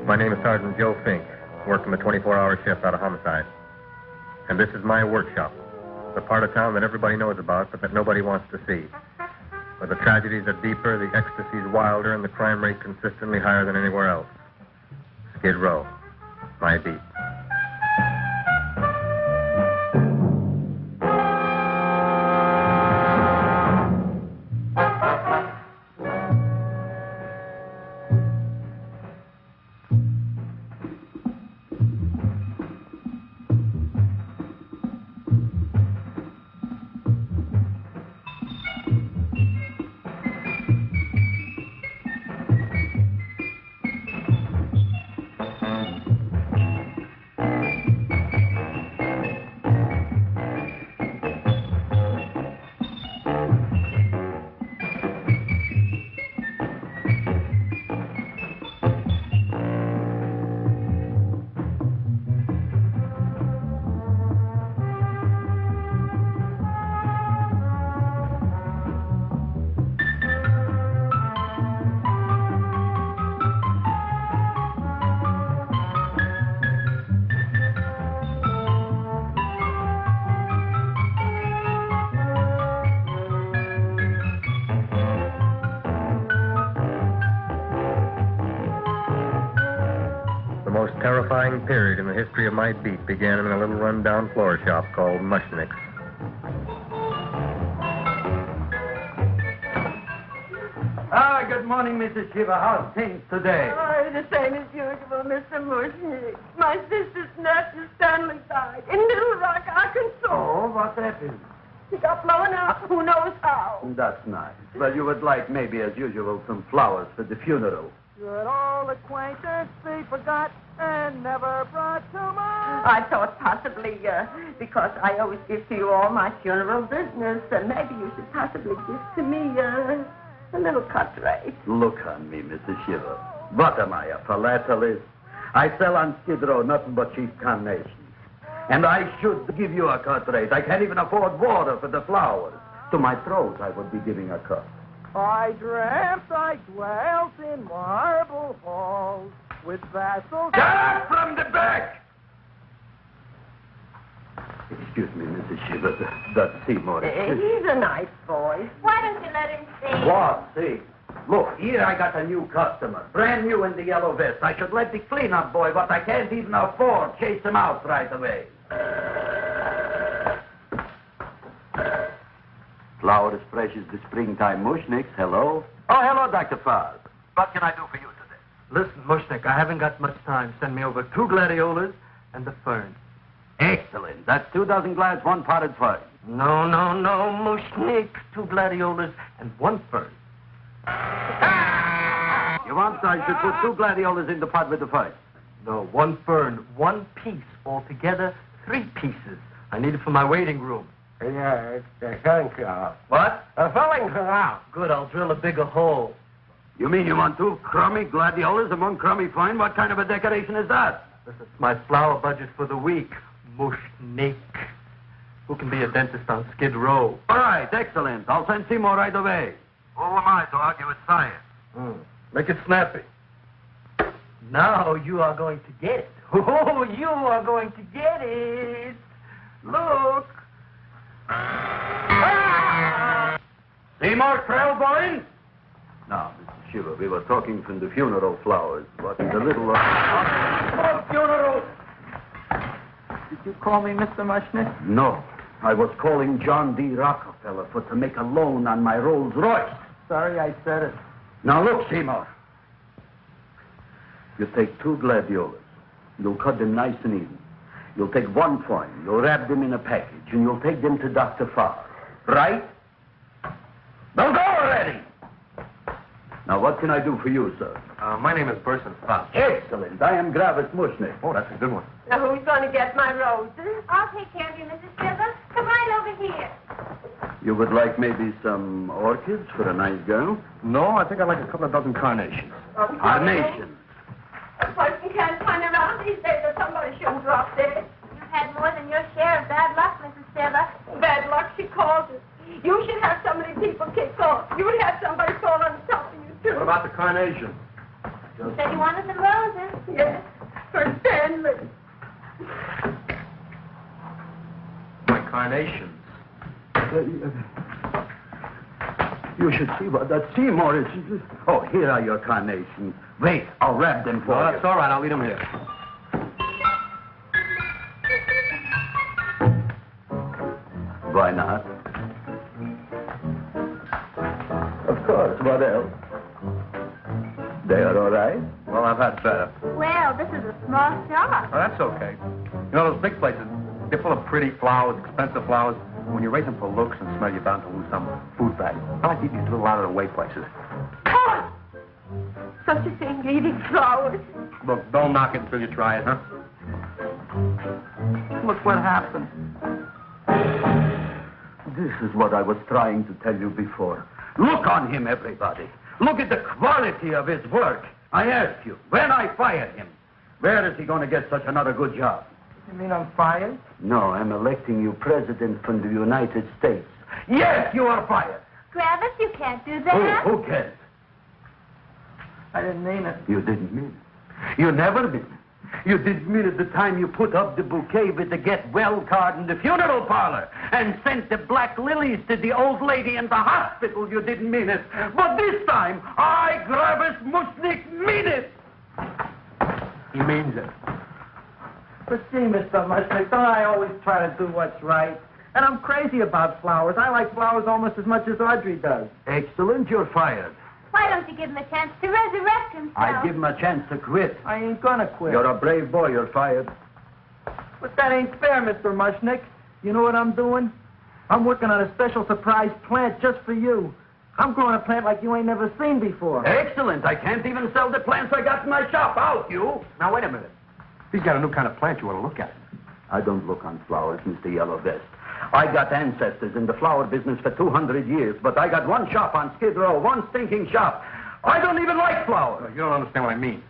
My name is Sergeant Joe Fink, working the 24-hour shift out of homicide. And this is my workshop, the part of town that everybody knows about, but that nobody wants to see. Where the tragedies are deeper, the ecstasy's wilder, and the crime rate consistently higher than anywhere else. Skid Row, my beat. Terrifying period in the history of my beat began in a little run-down floor shop called Mushnick's. Good morning, Mrs. Shiva. How's things today? Oh, the same as usual, Mr. Mushnick. My sister's nephew Stanley died in Little Rock, Arkansas. Oh, what happened? He got blown up. Who knows how? That's nice. Well, you would like, maybe as usual, some flowers for the funeral. Should all acquaintance be forgot and never brought to mind? I thought possibly, because I always give to you all my funeral business, maybe you should possibly give to me a little cut rate. Look on me, Mrs. Shiva. What am I, a philatelist? I sell on Skid Row nothing but cheap carnations. And I should give you a cut rate. I can't even afford water for the flowers. To my throat, I would be giving a cut. I dreamt I dwelt in marble halls with vassals... Get up from the back! Excuse me, Mrs. Shiva, that's Seymour. He's a nice boy. Why don't you let him see? What? See? Look, here I got a new customer, brand new in the yellow vest. I should let the cleanup boy, but I can't even afford, chase him out right away. Flower as fresh as the springtime Mushnicks. Hello? Oh, hello, Dr. Farr. What can I do for you today? Listen, Mushnick, I haven't got much time. Send me over 2 gladiolas and the fern. Excellent. That's 2 dozen glass, 1 potted fern. No, Mushnick. 2 gladiolas and 1 fern. You want I should put 2 gladiolas in the pot with the fern? No, 1 fern, 1 piece. Altogether, 3 pieces. I need it for my waiting room. Yeah, it's thank you. What? A filling for out. Good, I'll drill a bigger hole. You mean you want 2 crummy gladiolas and 1 crummy fern? What kind of a decoration is that? This is my flower budget for the week. Mushnick. Who can be a dentist on Skid Row? All right, excellent. I'll send Seymour right away. Who am I to argue with science? Make it snappy. Now you are going to get it. Oh, you are going to get it. Look. Seymour Krellboyne? No, Mr. Shiva, we were talking from the funeral flowers, but the little... Funeral! Did you call me Mr. Mushnick? No. I was calling John D. Rockefeller to make a loan on my Rolls Royce. Sorry I said it. Now look, Seymour. You take 2 gladiolas. You'll cut them nice and even. You'll take 1 coin. You'll wrap them in a package, and you'll take them to Dr. Farr. Right? Now go already! Now, what can I do for you, sir? My name is Burson Fox. Excellent. I am Gravis Mushnick. Oh, that's a good one. Now, who's going to get my roses? I'll take care of you, Mrs. Shiva. Come right over here. You would like maybe some orchids for a nice girl? No, I think I'd like a couple of dozen carnations. Carnations. A person can't find around these days that somebody shouldn't drop dead. You've had more than your share of bad luck, Mrs. Shiva. Bad luck, she calls it. You should have so many people kicked off. You would have somebody fall on top of you, too. What about the carnation? You said you wanted the roses. Yes, for Stanley. My carnations. You should see what that Seymour is. Oh, here are your carnations. Wait, I'll wrap them for No, you. that's all right. I'll leave them here. Why not? Of course, what else? They are all right? Well, I've had better. Well, this is a small shop. Oh, that's okay. You know, those big places, they're full of pretty flowers, expensive flowers. When you raise them for looks and smell, you're bound to lose some food value. I like these little out-of-the-way places. Oh, such a thing, eating flowers. Look, don't knock it until you try it, huh? Look what happened. This is what I was trying to tell you before. Look on him, everybody. Look at the quality of his work. I ask you, when I fired him, where is he going to get such another good job? You mean I'm fired? No, I'm electing you president from the United States. Yes, you are fired. Travis, you can't do that. Who cares? I didn't mean it. You didn't mean it. You never mean it. You didn't mean it the time you put up the bouquet with the get well card in the funeral parlor and sent the black lilies to the old lady in the hospital. You didn't mean it. But this time, I, Gravis Mushnik, mean it. He means it. But see, Mr. Mushnick, don't I always try to do what's right? And I'm crazy about flowers. I like flowers almost as much as Audrey does. Excellent, you're fired. Why don't you give him a chance to resurrect himself? I give him a chance to quit. I ain't gonna quit. You're a brave boy, you're fired. But that ain't fair, Mr. Mushnick. You know what I'm doing? I'm working on a special surprise plant just for you. I'm growing a plant like you ain't never seen before. Excellent. I can't even sell the plants I got in my shop. Out, you. Now, wait a minute. He's got a new kind of plant you ought to look at. I don't look on flowers, Mr. Yellow Vest. I got ancestors in the flower business for 200 years, but I got one shop on Skid Row, one stinking shop. I don't even like flowers. You don't understand what I mean.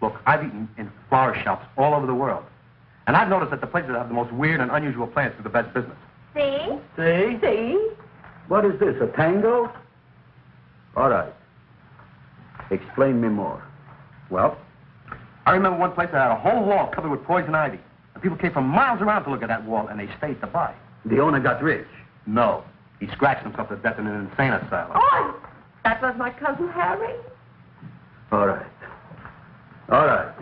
Look, I've eaten in flower shops all over the world. And I've noticed that the places that have the most weird and unusual plants do the best business. See? See? See? What is this, a tango? All right. Explain me more. Well, I remember one place that had a whole wall covered with poison ivy. And people came from miles around to look at that wall, and they stayed to buy. The owner got rich. No. He scratched himself to death in an insane asylum. Oh, that was my cousin Harry. All right. All right.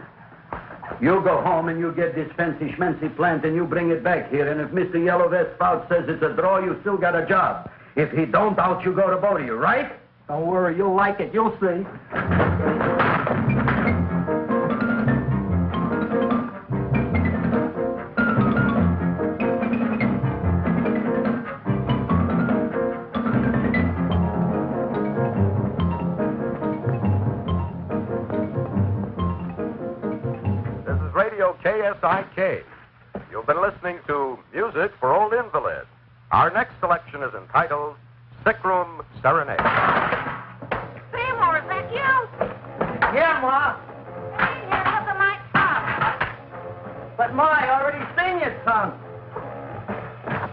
You go home and you get this fancy schmancy plant and you bring it back here. And if Mr. Yellow Vest Spout says it's a draw, you still got a job. If he don't, out you go to Bodie, right? Don't worry, you'll like it. You'll see. KSIK. You've been listening to Music for Old Invalids. Our next selection is entitled Sick Room Serenade. Seymour, is that you? Yeah, Ma. Hey, here, look at my top. But, Ma, I already seen your tongue.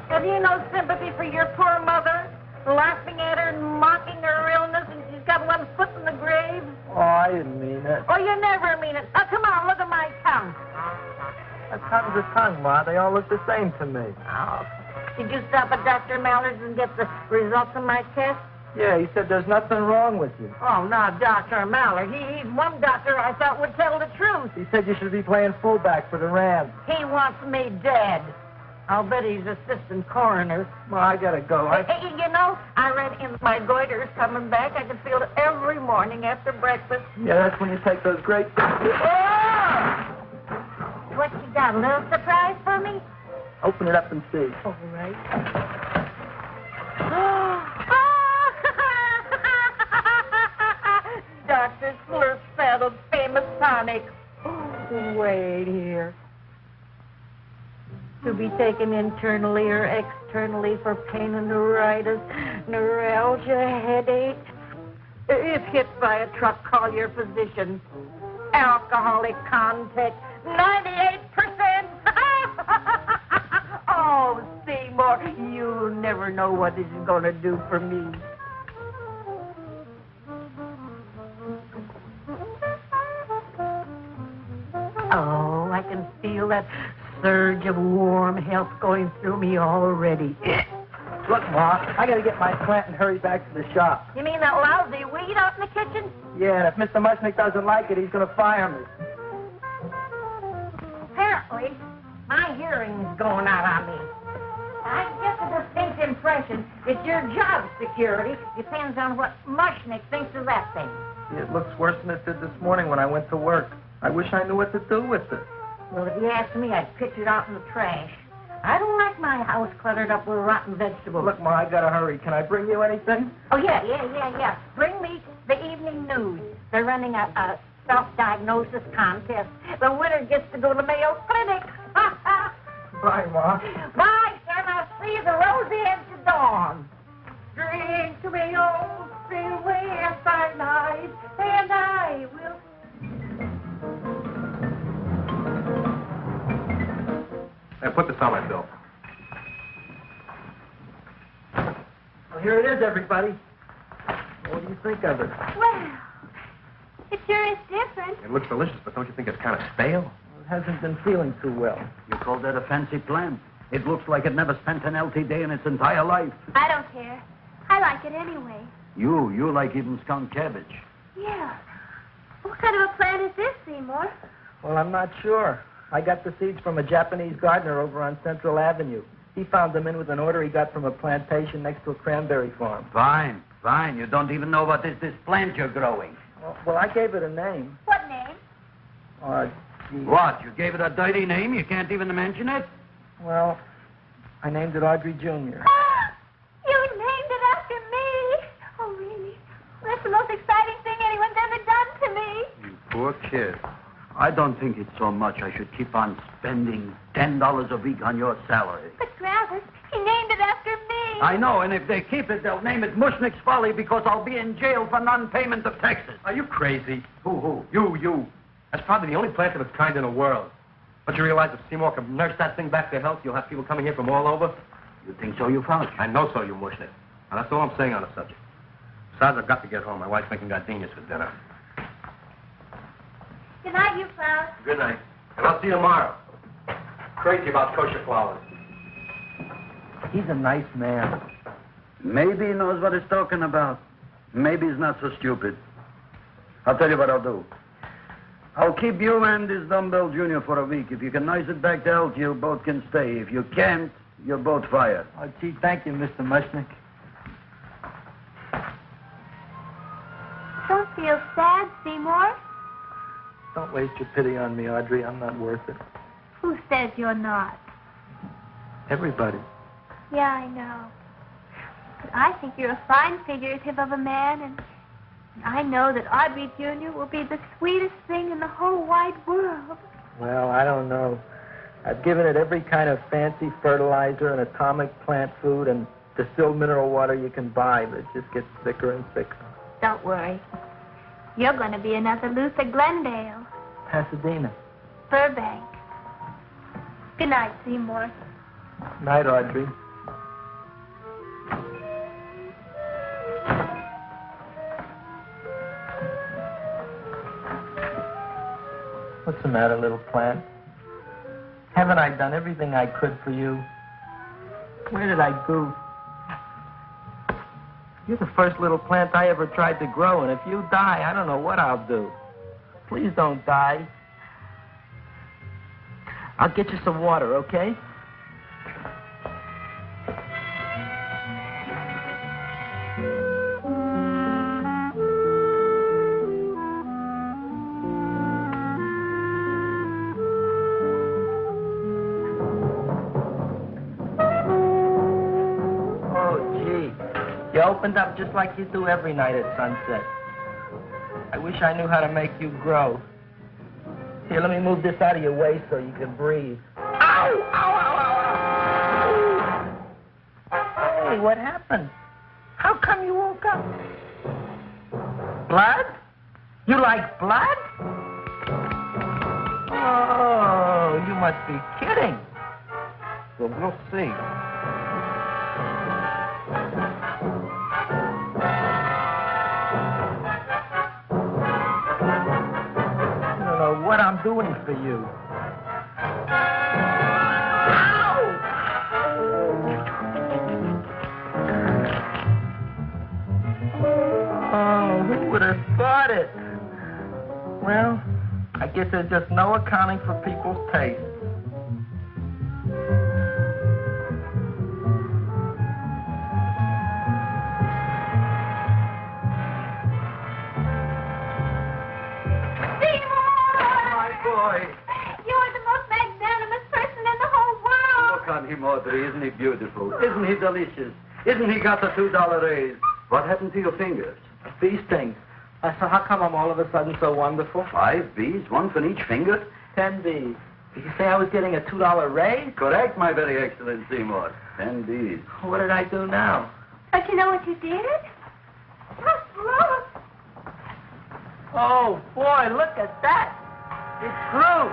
Have you no sympathy for your poor mother? Laughing at her and mocking her illness, and she's got one foot in the grave? Oh, I didn't mean it. Oh, you never mean it. Now, come on, look at my tongue. A tongue's a tongue, Ma. They all look the same to me. Oh, did you stop at Dr. Mallard's and get the results of my test? Yeah, he said there's nothing wrong with you. Oh, not Dr. Mallard. He's one doctor I thought would tell the truth. He said you should be playing fullback for the Rams. He wants me dead. I'll bet he's assistant coroner. Ma, I gotta go. Hey, you know, I read in my goiter's coming back. I can feel it every morning after breakfast. Yeah, that's when you take those great... Oh! What you got, a little surprise for me? Open it up and see. All right. Dr. Slurp saddled famous tonic. Wait here. To be taken internally or externally for pain and neuritis, neuralgia, headache. If hit by a truck, call your physician. Alcoholic contact, 98%. Oh, Seymour, you'll never know what this is going to do for me. Oh, I can feel that surge of warm health going through me already. Look, Ma, I gotta get my plant and hurry back to the shop. You mean that lousy weed out in the kitchen? Yeah, and if Mr. Mushnick doesn't like it, he's gonna fire me. Apparently, my hearing's going out on me. I get the distinct impression that your job security depends on what Mushnick thinks of that thing. It looks worse than it did this morning when I went to work. I wish I knew what to do with it. Well, if you ask me, I'd pitch it out in the trash. I don't like my house cluttered up with rotten vegetables. Look, Ma, I gotta hurry. Can I bring you anything? Oh, yeah. Bring me the evening news. They're running a self-diagnosis contest. The winner gets to go to Mayo Clinic. Bye, Ma. Bye, son. I'll see you the rosy edge of dawn. Drink to me, old freeway by night, and I will... Hey, put this on my bill. Well, here it is, everybody. What do you think of it? Well, it sure is different. It looks delicious, but don't you think it's kind of stale? Well, it hasn't been feeling too well. You call that a fancy plant? It looks like it never spent an LT day in its entire life. I don't care. I like it anyway. You like even skunk cabbage. Yeah. What kind of a plant is this, Seymour? Well, I'm not sure. I got the seeds from a Japanese gardener over on Central Avenue. He found them in with an order he got from a plantation next to a cranberry farm. Fine. You don't even know what is this plant you're growing. Well, I gave it a name. What name? Gee. What? You gave it a dirty name? You can't even mention it? Well, I named it Audrey Jr. You named it after me. Oh, really? Well, that's the most exciting thing anyone's ever done to me. You poor kid. I don't think it's so much I should keep on spending $10 a week on your salary. But, Travis, he named it after me. I know, and if they keep it, they'll name it Mushnick's Folly because I'll be in jail for non-payment of taxes. Are you crazy? Who? You. That's probably the only plant of its kind in the world. Don't you realize if Seymour can nurse that thing back to health, you'll have people coming here from all over? You think so, you found? I know so, you Mushnick. Now, that's all I'm saying on the subject. Besides, I've got to get home. My wife's making gardenias for dinner. Good night, you flowers. Good night. And I'll see you tomorrow. Crazy about kosher flowers. He's a nice man. Maybe he knows what he's talking about. Maybe he's not so stupid. I'll tell you what I'll do. I'll keep you and this dumbbell junior for a week. If you can nurse it back to health, you both can stay. If you can't, you're both fired. Oh, gee, thank you, Mr. Mushnick. Don't feel sad, Seymour. Don't waste your pity on me, Audrey. I'm not worth it. Who says you're not? Everybody. Yeah, I know. But I think you're a fine figurative of a man, and I know that Audrey Jr. will be the sweetest thing in the whole wide world. Well, I don't know. I've given it every kind of fancy fertilizer and atomic plant food and distilled mineral water you can buy, but it just gets thicker and thicker. Don't worry. You're going to be another Luther Glendale. Pasadena. Burbank. Good night, Seymour. Night, Audrey. What's the matter, little plant? Haven't I done everything I could for you? Where did I goof? You're the first little plant I ever tried to grow, and if you die, I don't know what I'll do. Please don't die. I'll get you some water, okay? You opened up just like you do every night at sunset. I wish I knew how to make you grow. Here, let me move this out of your way so you can breathe. Ow! Ow, ow, ow, ow! Hey, what happened? How come you woke up? Blood? You like blood? Oh, you must be kidding. Well, we'll see. What I'm doing for you. Oh, who would have thought it? Well, I guess there's just no accounting for people's tastes. You're the most magnanimous person in the whole world. Look on him, Audrey. Isn't he beautiful? Isn't he delicious? Isn't he got the $2 raise? What happened to your fingers? A bee sting. So how come I'm all of a sudden so wonderful? 5 bees, one for each finger? 10 bees. Did you say I was getting a $2 raise? Correct, my very excellent Seymour. 10 bees. What did I do now? Don't you know what you did? Just look. Oh, boy, look at that. It grew.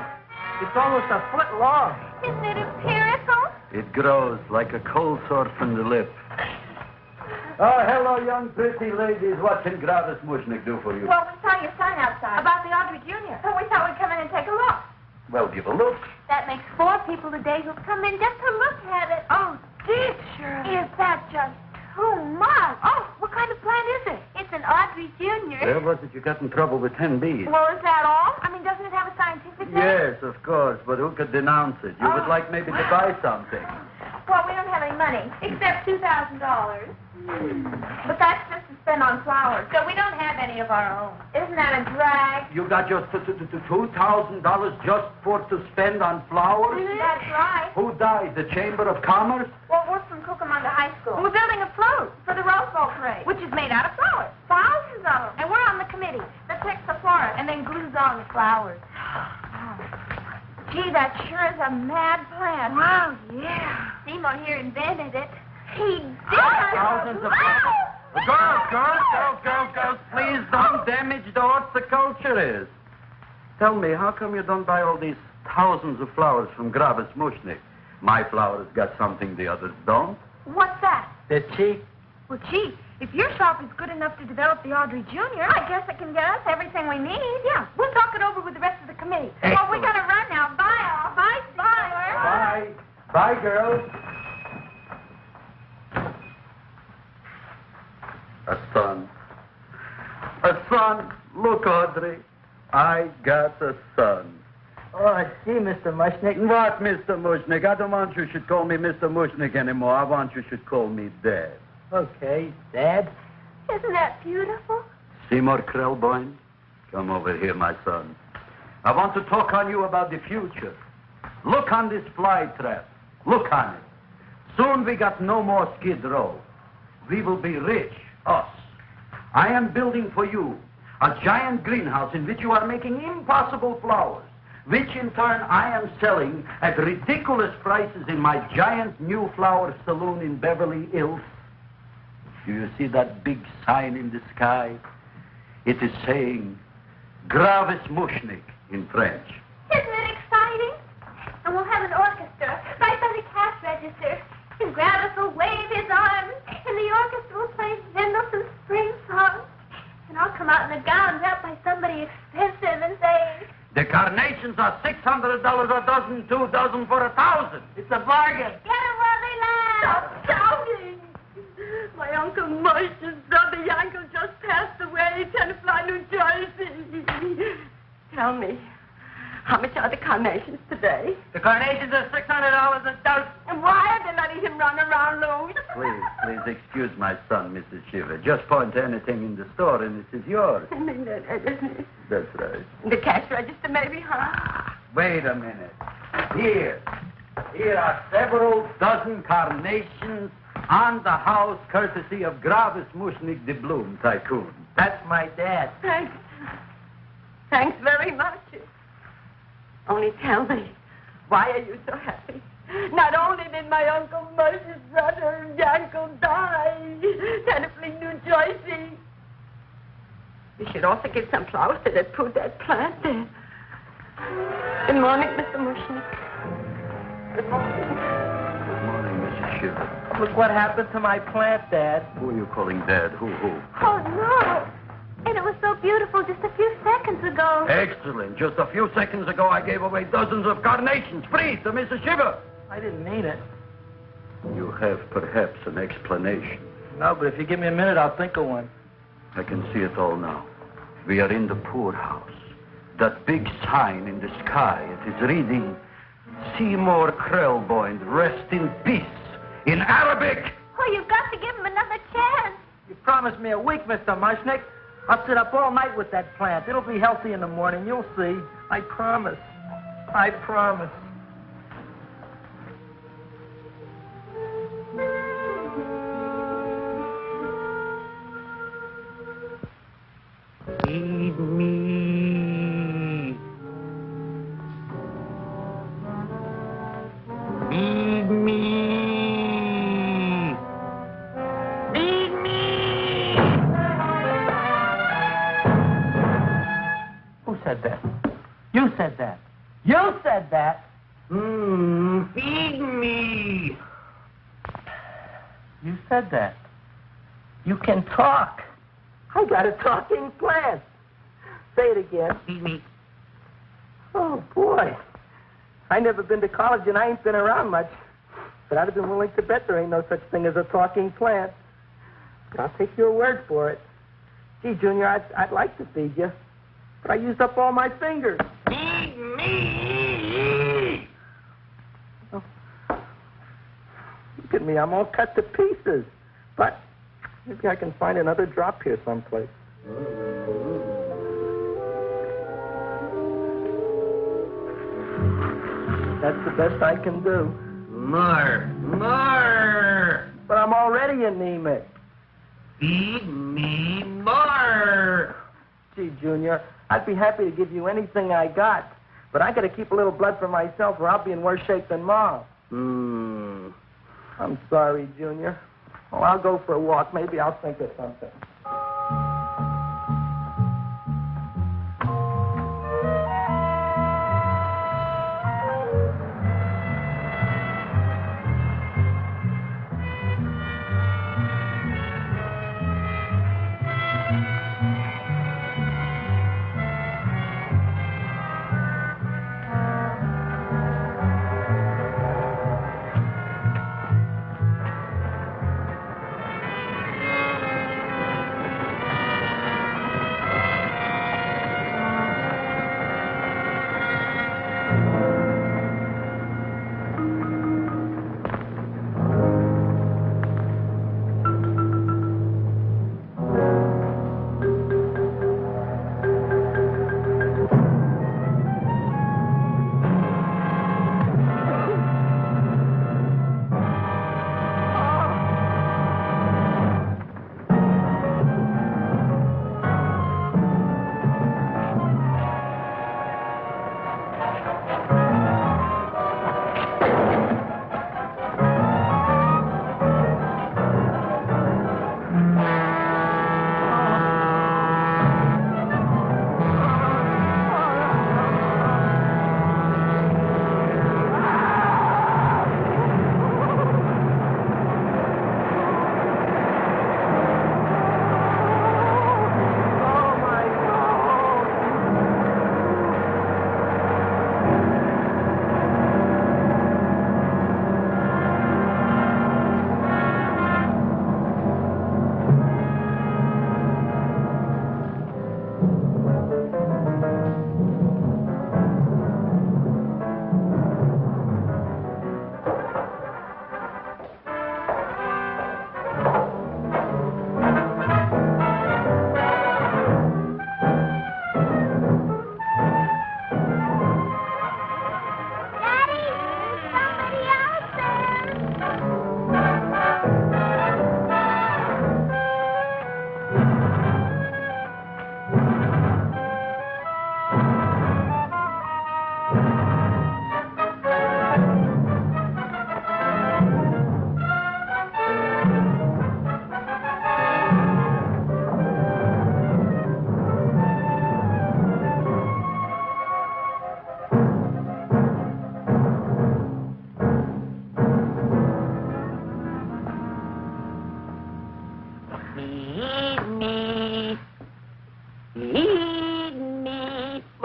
It's almost a foot long. Isn't it empirical? It grows like a cold sore from the lip. Oh, hello, young pretty ladies. What can Gravis Mushnick do for you? Well, we saw your sign outside. About the Audrey Jr. So we thought we'd come in and take a look. Well, give a look. That makes 4 people today who've come in just to look at it. Oh, dear, Shirley. Is that just too much? Oh, what kind of plant is it? It's an Audrey Jr. Where was it you got in trouble with 10 bees? Well, is that all? I mean, doesn't it have a scientific name? Yes, of course, but who could denounce it? You would like maybe to buy something. Well, we don't have any money, except $2,000. But that's just to spend on flowers, so we don't have any of our own. Isn't that a drag? You got just $2,000 just to spend on flowers? That's right. Who died? The Chamber of Commerce? Well, we're from Cucamonga High School. We're building a float for the Rose Bowl parade, which is made out of flowers. Thousands of them. And we're on the committee that picks the flora and then glues on the flowers. Gee, that sure is a mad plan. Wow, yeah. Seymour here invented it. He did. Thousands of girls, please don't damage the horticulture is. Tell me, how come you don't buy all these thousands of flowers from Gravis Mushnick? My flowers got something the others don't. What's that? They're cheap. Well, gee, if your shop is good enough to develop the Audrey Jr., I guess it can get us everything we need. Yeah, we'll talk it over with the rest of the committee. Excellent. Well, we gotta run now. Bye, all. Bye, Seymour. Bye. Bye, girls. A son. A son. Look, Audrey. I got a son. Oh, I see, Mr. Mushnick. What, Mr. Mushnick? I don't want you should call me Mr. Mushnick anymore. I want you should call me Dad. Okay, Dad. Isn't that beautiful? Seymour Krelboyne, come over here, my son. I want to talk on you about the future. Look on this fly trap. Look on it. Soon we got no more Skid Row. We will be rich, us. I am building for you a giant greenhouse in which you are making impossible flowers, which in turn I am selling at ridiculous prices in my giant new flower saloon in Beverly Hills. Do you see that big sign in the sky? It is saying, Gravis Mushnick in French. Isn't it exciting? And we'll have an orchestra right by the cash register. And Gravis will wave his arms, and the orchestra will play Mendelssohn's spring song. And I'll come out in a gown wrapped by somebody expensive and say, The carnations are $600 a dozen, 2 dozen for $1,000. It's a bargain. get it while they last. Stop shouting! My Uncle Moshe's brother Yankel just passed away, Tenafly, New Jersey. Tell me, how much are the carnations today? The carnations are $600 a dozen. And why are they letting him run around loose? Please excuse my son, Mrs. Shiver. Just point to anything in the store and it is yours. That's right. The cash register, maybe, huh? Wait a minute. Here are several dozen carnations on the house courtesy of Gravis Mushnick the Bloom Tycoon. That's my dad. Thanks. Thanks very much. Only tell me, why are you so happy? Not only did my Uncle Moshe's brother Yankel die, Tenafly, New Jersey. You should also give some flowers to that poor dead plant there. Good morning, Mr. Mushnick. Good morning. Good morning, Mrs. Shiver. Look what happened to my plant, Dad. Who are you calling Dad? Who? Oh, no. And it was so beautiful just a few seconds ago. go. Excellent. Just a few seconds ago, I gave away dozens of carnations free to Mrs. Shiver. I didn't mean it. You have perhaps an explanation. No, but if you give me a minute, I'll think of one. I can see it all now. We are in the poorhouse. That big sign in the sky, it is reading, Seymour Krelboyne, rest in peace, in Arabic. Oh, you've got to give him another chance. You promised me a week, Mr. Mushnick. I'll sit up all night with that plant. It'll be healthy in the morning. You'll see. I promise. I promise. Feed me. Feed me. Feed me. Who said that? You said that. You said that. Feed me. You said that. You can talk. I got a talking plant. Say it again. Feed me. Oh, boy. I never been to college and I ain't been around much. But I'd have been willing to bet there ain't no such thing as a talking plant. But I'll take your word for it. Gee, Junior, I'd like to feed you. But I used up all my fingers. Feed me. Oh. Look at me. I'm all cut to pieces. But maybe I can find another drop here someplace. That's the best I can do. More. But I'm already anemic. Feed me more. Gee, Junior, I'd be happy to give you anything I got. But I got to keep a little blood for myself or I'll be in worse shape than Mom. I'm sorry, Junior. Well, I'll go for a walk. Maybe I'll think of something.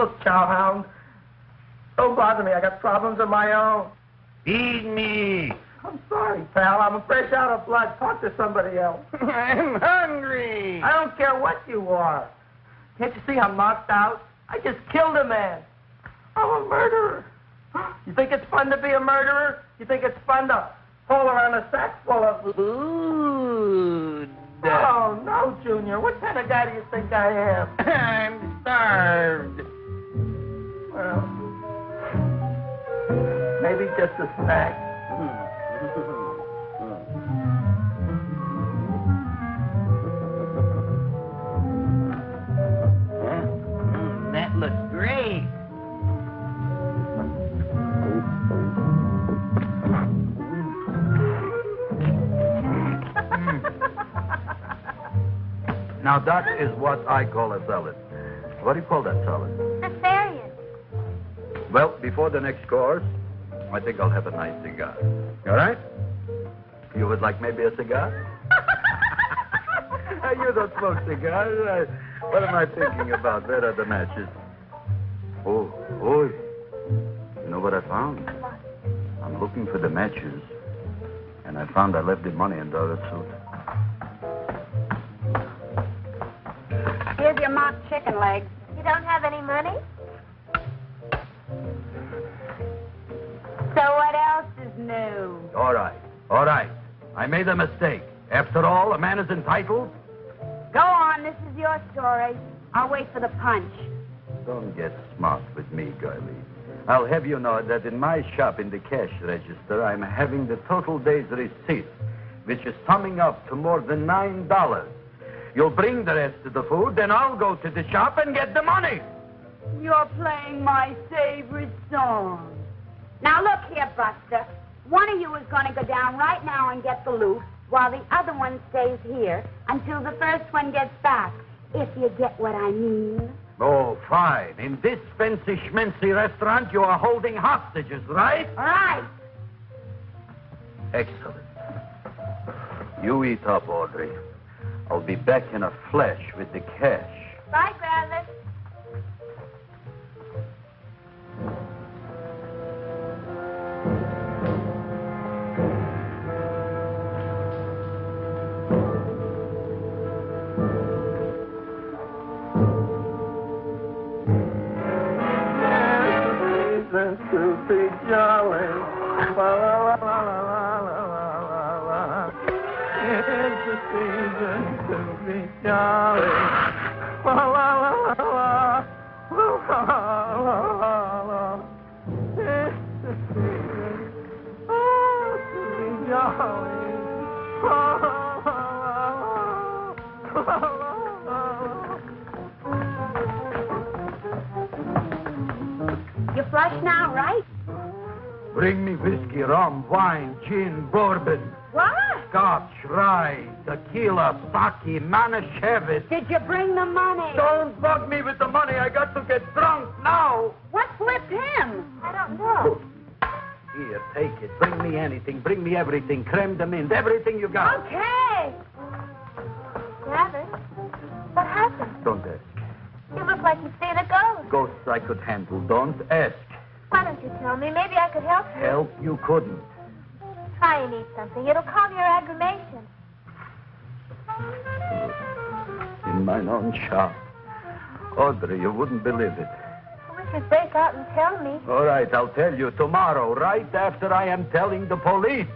Look, cowhound, don't bother me. I got problems of my own. Feed me. I'm sorry, pal. I'm fresh out of blood. Talk to somebody else. I'm hungry. I don't care what you are. Can't you see I'm knocked out? I just killed a man. I'm a murderer. You think it's fun to be a murderer? You think it's fun to haul around a sack full of Food. Oh, no, Junior. What kind of guy do you think I am? I'm starved. Well, maybe just a snack. That looks great. Now, that is what I call a salad. What do you call that salad? Asparagus. Well, before the next course, I think I'll have a nice cigar. All right? You would like maybe a cigar? You don't smoke cigars. What am I thinking about? Where are the matches? Oh, you know what I found? I'm looking for the matches, and I found I left the money in the other suit. Here's your mock chicken legs. You don't have any money? So what else is new? All right. I made a mistake. After all, a man is entitled. Go on, this is your story. I'll wait for the punch. Don't get smart with me, girlie. I'll have you know that in my shop in the cash register, I'm having the total day's receipt, which is summing up to more than $9. You'll bring the rest of the food, then I'll go to the shop and get the money. You're playing my favorite song. Now look here, Buster. One of you is going to go down right now and get the loot, while the other one stays here until the first one gets back, if you get what I mean. Oh, fine. In this fancy schmancy restaurant, you are holding hostages, right? Right. Excellent. You eat up, Audrey. I'll be back in a flash with the cash. Bye, Gravis. To be jolly. La, la, la, la, la, la, la, la. It's the season to be jolly. La, la, la, la, la. La, la, la, la. It's the season to be jolly. La, la, la, la, la, la. You flush now, right? Bring me whiskey, rum, wine, gin, bourbon, What? scotch, rye, tequila, sake, Manischewitz. Did you bring the money? Don't bug me with the money. I got to get drunk now. What flipped him? I don't know. Here, take it. Bring me anything. Bring me everything. Creme de menthe. Everything you got. Okay. Gravis, what happened? Don't ask. You look like you've seen a ghost. Ghosts I could handle. Don't ask. Why don't you tell me? Maybe I could help you. Help you couldn't. Try and eat something. It'll calm your aggravation. In mine own shop. Audrey, you wouldn't believe it. I wish you'd break out and tell me. All right, I'll tell you tomorrow, right after I am telling the police.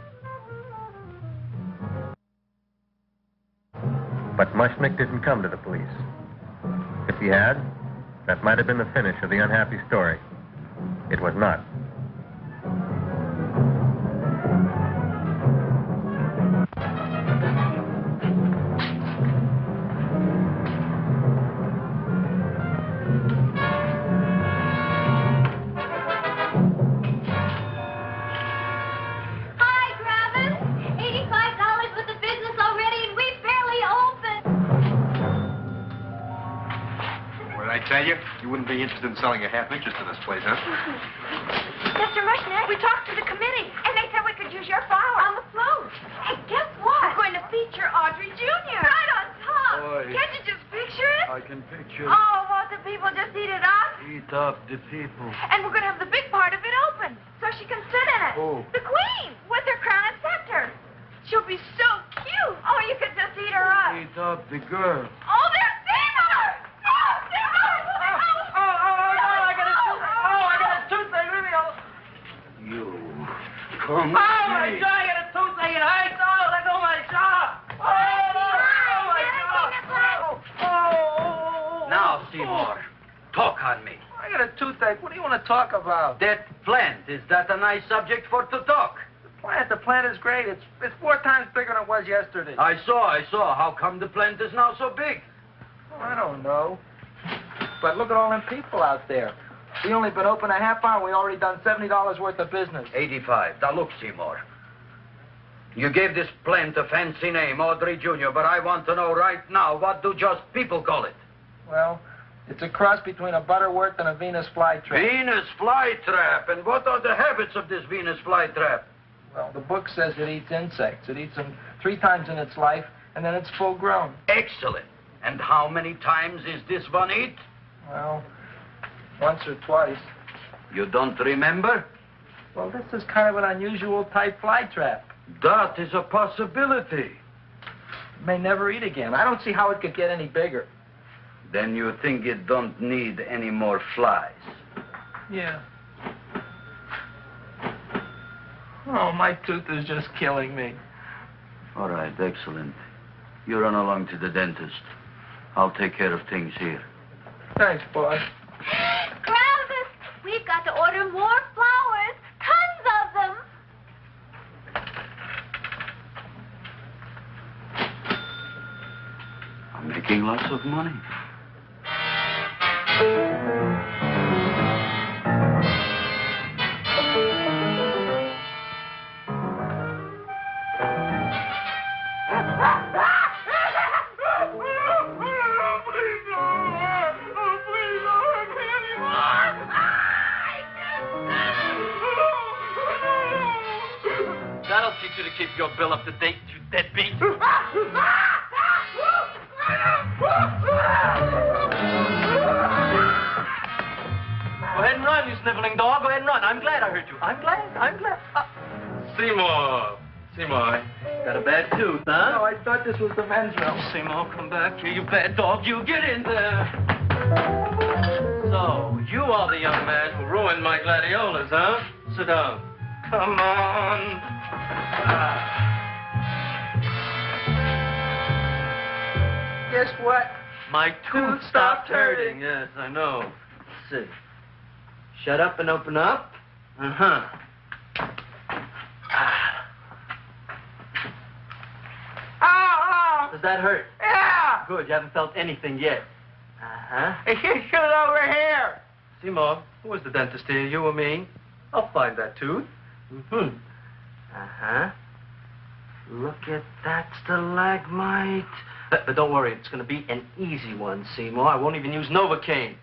But Mushnick didn't come to the police. If he had, that might have been the finish of the unhappy story. It was not. Hi, Gravis. $85 with the business already, and we barely opened. What did I tell you? You wouldn't be interested in selling a half interest in this place, huh? Mr. Mushnick, we talked to the committee, and they said we could use your flour on the float. And guess what? We're going to feature Audrey Jr. Right on top. Boy. Can't you just picture it? I can picture. Oh, won't the people just eat it up? Eat Eat up the people. And we're going to have the big part of it open, so she can sit in it. Who? The queen, with her crown and scepter. She'll be so cute. Oh, you could just eat her up. Eat up the girl. Oh, there's Seymour! Oh, Seymour! I got a toothache. Leave me alone. You come Oh, my God, I got a toothache. It hurts. Oh, let go of my jaw. Oh. Now, Seymour, talk on me. I got a toothache. What do you want to talk about? That plant, is that a nice subject for to talk? The plant is great. It's 4 times bigger than it was yesterday. I saw. How come the plant is now so big? Oh, I don't know. But look at all them people out there. We only been open a half hour. We already done $70 worth of business. 85. Now, look, Seymour. You gave this plant a fancy name, Audrey Jr., but I want to know right now, what do just people call it? Well, it's a cross between a Butterworth and a Venus flytrap. Venus flytrap. And what are the habits of this Venus flytrap? Well, the book says it eats insects. It eats them 3 times in its life, and then it's full grown. Excellent. And how many times is this one eat? Well, once or twice. You don't remember? Well, this is kind of an unusual type flytrap. That is a possibility. It may never eat again. I don't see how it could get any bigger. Then you think it don't need any more flies? Yeah. Oh, my tooth is just killing me. All right, excellent. You run along to the dentist. I'll take care of things here. Thanks, boy. Travis, we've got to order more flowers. Tons of them. I'm making lots of money. That'll teach you to keep your bill up to date, you deadbeat. Go ahead and run, you sniveling dog. Go ahead and run. I'm glad I heard you. I'm glad. Seymour, got a bad tooth, huh? No, I thought this was the men's room. Seymour, come back here, you bad dog. You get in there. So, you are the young man who ruined my gladiolas, huh? Sit down. Come on. Guess what? My tooth stopped hurting. Yes, I know. Sit. Shut up and open up. Uh-huh. Oh! Does that hurt? Yeah! Good, you haven't felt anything yet. Uh-huh. It's just over here. Seymour, who is the dentist here, you or me? I'll find that tooth. Mm-hmm. Uh-huh. Look at that stalagmite. But don't worry, it's going to be an easy one, Seymour. I won't even use Novocaine.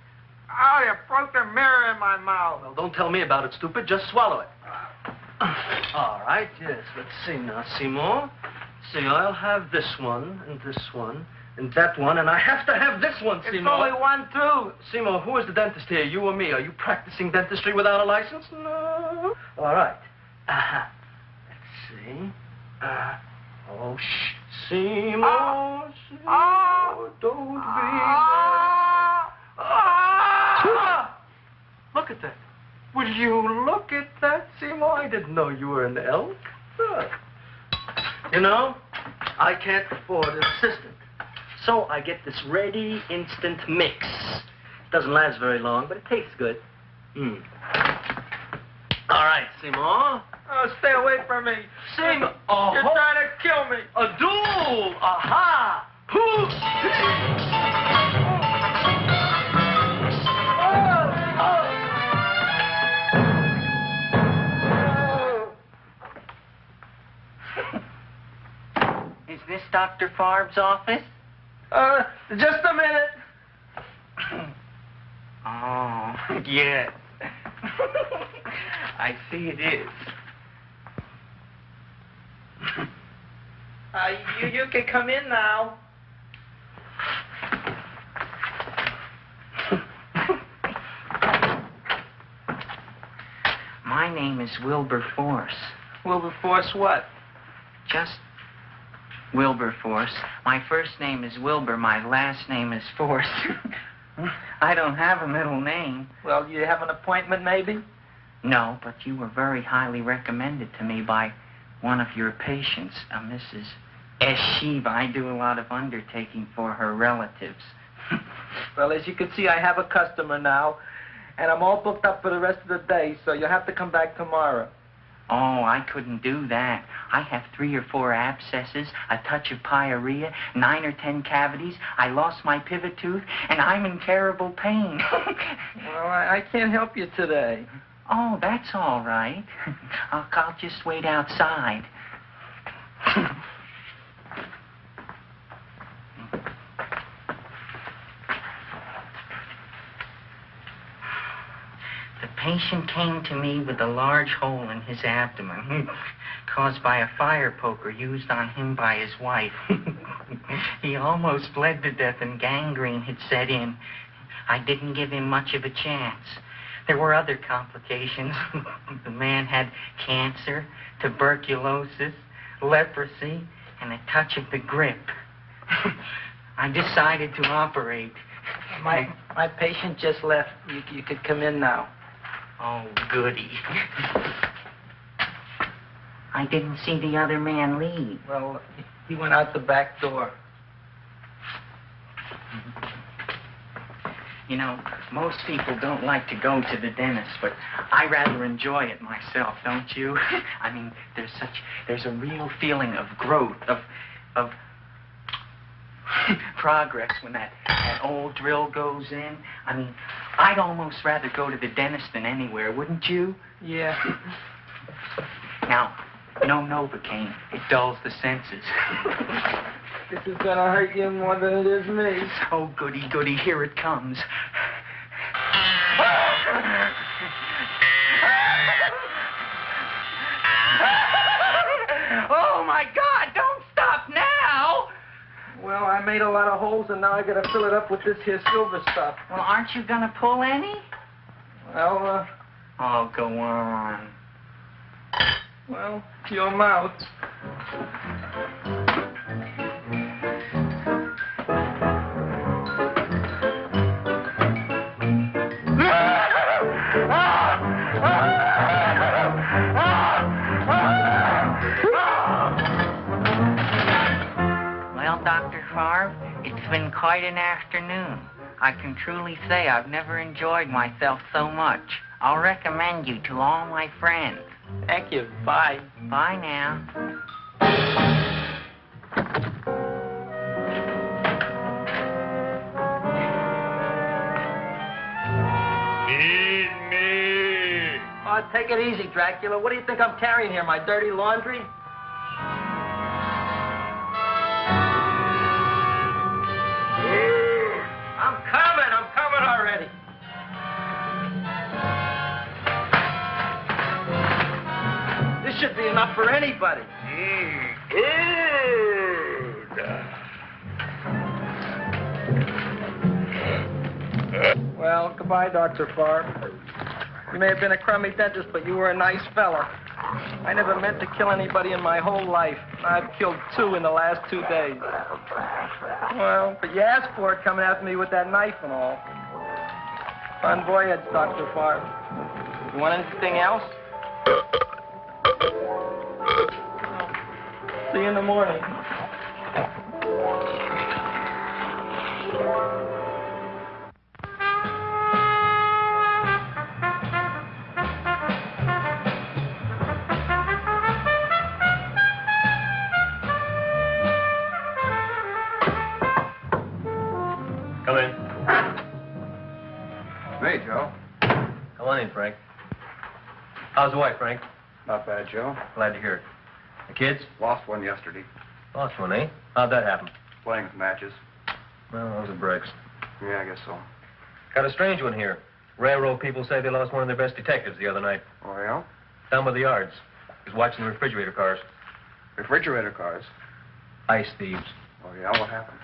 Oh, you broke the mirror in my mouth. Well, don't tell me about it, stupid. Just swallow it. All right, yes. Let's see now, Seymour. See, I'll have this one, and that one, and I have to have this one, Seymour. It's only one tooth. Seymour, who is the dentist here, you or me? Are you practicing dentistry without a license? No. All right. Uh-huh. Let's see. Oh, shh. Seymour, Seymour, don't be... Look at that. Will you look at that, Seymour? I didn't know you were an elf. Look. You know, I can't afford an assistant. So I get this ready instant mix. It doesn't last very long, but it tastes good. All right, Seymour. Oh, stay away from me. Seymour. You're trying to kill me. A duel. Aha. Is this Dr. Farb's office? Just a minute. Oh, yes. I see it is. You can come in now. My name is Wilberforce. Wilberforce what? Just Wilberforce. My first name is Wilbur. My last name is Force. I don't have a middle name. Well, you have an appointment, maybe? No, but you were very highly recommended to me by one of your patients, a Mrs. Shiva. I do a lot of undertaking for her relatives. Well, as you can see, I have a customer now, and I'm all booked up for the rest of the day, so you'll have to come back tomorrow. Oh, I couldn't do that. I have 3 or 4 abscesses, a touch of pyorrhea, 9 or 10 cavities. I lost my pivot tooth, and I'm in terrible pain. Well, I can't help you today. Oh, that's all right. I'll just wait outside. The patient came to me with a large hole in his abdomen caused by a fire poker used on him by his wife. He almost bled to death and gangrene had set in. I didn't give him much of a chance. There were other complications. The man had cancer, tuberculosis, leprosy, and a touch of the grip. I decided to operate. My patient just left. You could come in now. Oh, goody. I didn't see the other man leave. Well, he went out the back door. You know, most people don't like to go to the dentist, but I rather enjoy it myself, don't you? I mean, there's a real feeling of growth, of progress when that old drill goes in. I mean, I'd almost rather go to the dentist than anywhere, wouldn't you? Yeah. Now, no Novocaine. It dulls the senses. This is gonna hurt you more than it is me. Oh, goody, goody, here it comes. Oh, my God, don't stop now! Well, I made a lot of holes, and now I gotta fill it up with this here silver stuff. Well, aren't you gonna pull any? Well, Oh, go on. Well, your mouth. Well, Dr. Favre, it's been quite an afternoon. I can truly say I've never enjoyed myself so much. I'll recommend you to all my friends. Thank you. Bye. Bye now. Feed me. Oh, take it easy, Dracula. What do you think I'm carrying here, my dirty laundry? I'm coming already. This should be enough for anybody. Well, goodbye, Dr. Favre. You may have been a crummy dentist, but you were a nice fella. I never meant to kill anybody in my whole life. I've killed 2 in the last 2 days. Well, but you asked for it coming after me with that knife and all. Fun voyage, Dr. Favre. You want anything else? See you in the morning. Come in. Hey, Joe. Come on in, Frank. How's the wife, Frank? Not bad, Joe. Glad to hear it. The kids? Lost one yesterday. Lost one, eh? How'd that happen? Playing some matches. Well, those are breaks. Yeah, I guess so. Got a strange one here. Railroad people say they lost one of their best detectives the other night. Oh, yeah? Down by the yards. He was watching the refrigerator cars. Refrigerator cars? Ice thieves. Oh, yeah? What happened?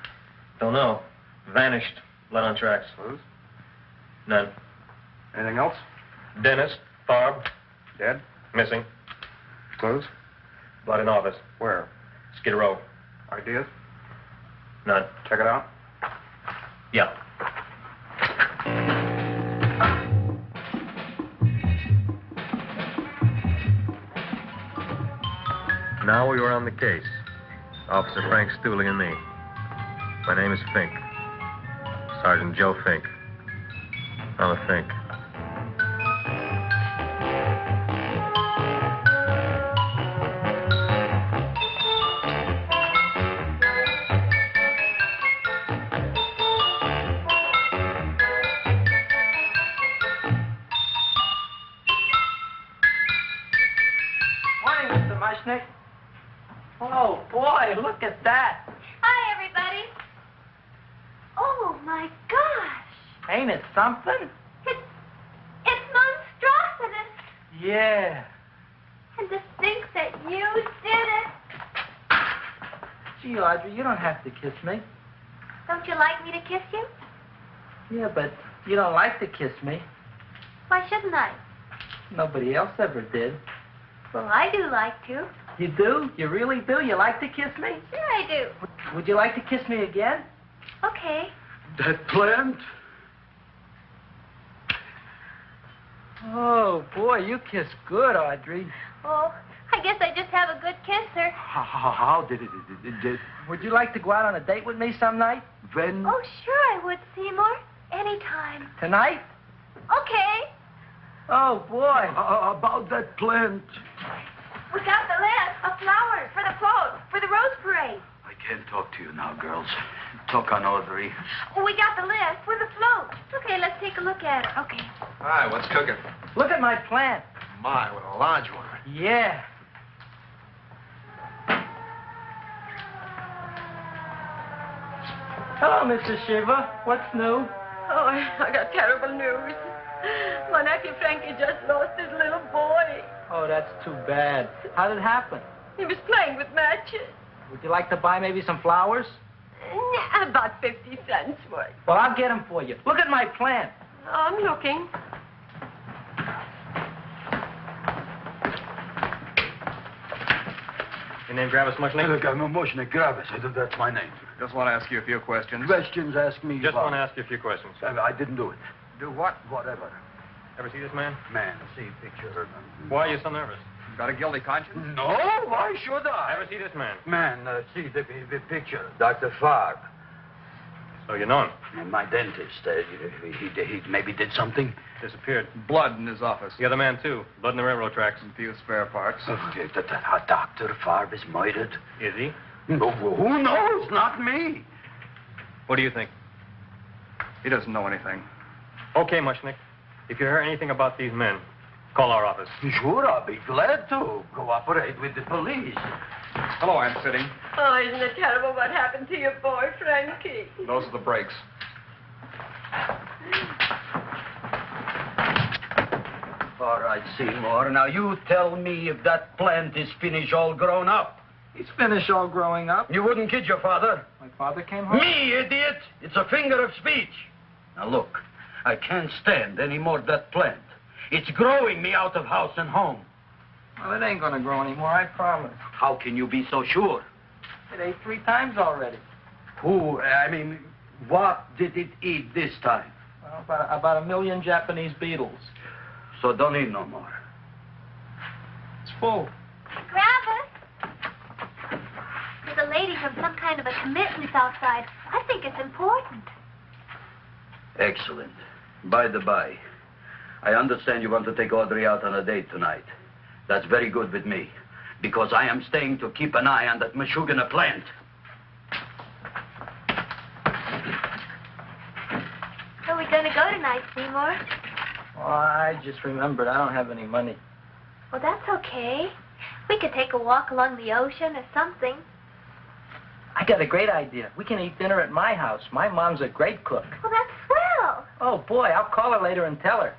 Don't know. Vanished. Blood on tracks. Clues? None. Anything else? Dennis, Barb, Dead? Missing. Clothes? Blood in office. Where? Skid Row. Ideas? None. Check it out. Yeah. Now we were on the case. Officer Frank Stooley and me. My name is Fink. Sergeant Joe Fink. I'm a Fink. Morning, Mr. Mushnick. Oh, boy, look at that. Hi, everybody. Oh, my gosh. Ain't it something? It's monstrosity. Yeah. And to think that you did it. Gee, Audrey, you don't have to kiss me. Don't you like me to kiss you? Yeah, but you don't like to kiss me. Why shouldn't I? Nobody else ever did. Well, I do like to. You do? You really do? You like to kiss me? Sure I do. Would you like to kiss me again? Okay. That plant? Oh, boy, you kiss good, Audrey. Oh, I guess I just have a good kisser. How did it? Would you like to go out on a date with me some night? When? Oh, sure I would, Seymour. Anytime. Tonight? Okay. Oh, boy. About that plant. We got the list of flowers for the float, for the rose parade. I can't talk to you now, girls. Talk on Audrey. We got the list for the float. Okay, let's take a look at it. Okay. Hi, what's cooking? Look at my plant. My, what a large one. Yeah. Hello, Mr. Shiva. What's new? Oh, I got terrible news. My nephew Frankie just lost his little boy. Oh, that's too bad. How did it happen? He was playing with matches. Would you like to buy maybe some flowers? About 50 cents worth. Well, I'll get them for you. Look at my plant. I'm looking. Your name Gravis Mushnick? Look, I'm Mushnick Gravis. That's my name. Just want to ask you a few questions. Questions, ask me. Just want to ask you a few questions. I didn't do it. Do what? Whatever. Ever see this man? Man, see picture. Why are you so nervous? Got a guilty conscience? No, why should I? Ever see this man? Man, see the picture. Dr. Farr. So you know him? My dentist. He maybe did something. Disappeared. Blood in his office. The other man, too. Blood in the railroad tracks. A few spare parts. Dr. Farr is murdered. Is he? No, who knows? Not me. What do you think? He doesn't know anything. Okay, Mushnick. If you hear anything about these men, call our office. Sure, I'll be glad to cooperate with the police. Hello, Aunt Sitting. Oh, isn't it terrible what happened to your boy, Frankie? Those are the brakes. All right, Seymour. Now, you tell me if that plant is finished all grown up. He's finished all growing up. You wouldn't kid your father? My father came home. Me, idiot! It's a figure of speech. Now, look, I can't stand any more of that plant. It's growing me out of house and home. Well, it ain't gonna grow anymore, I promise. How can you be so sure? It ate 3 times already. What did it eat this time? Well, about 1 million Japanese beetles. So don't eat no more. It's full. Gravis. There's a lady from some kind of a commitment outside. I think it's important. Excellent. By the by, I understand you want to take Audrey out on a date tonight. That's very good with me, because I am staying to keep an eye on that Meshuggah plant. Where are we going to go tonight, Seymour? Well, I just remembered I don't have any money. Well, that's okay. We could take a walk along the ocean or something. I got a great idea. We can eat dinner at my house. My mom's a great cook. Well, that's swell. Oh, boy, I'll call her later and tell her.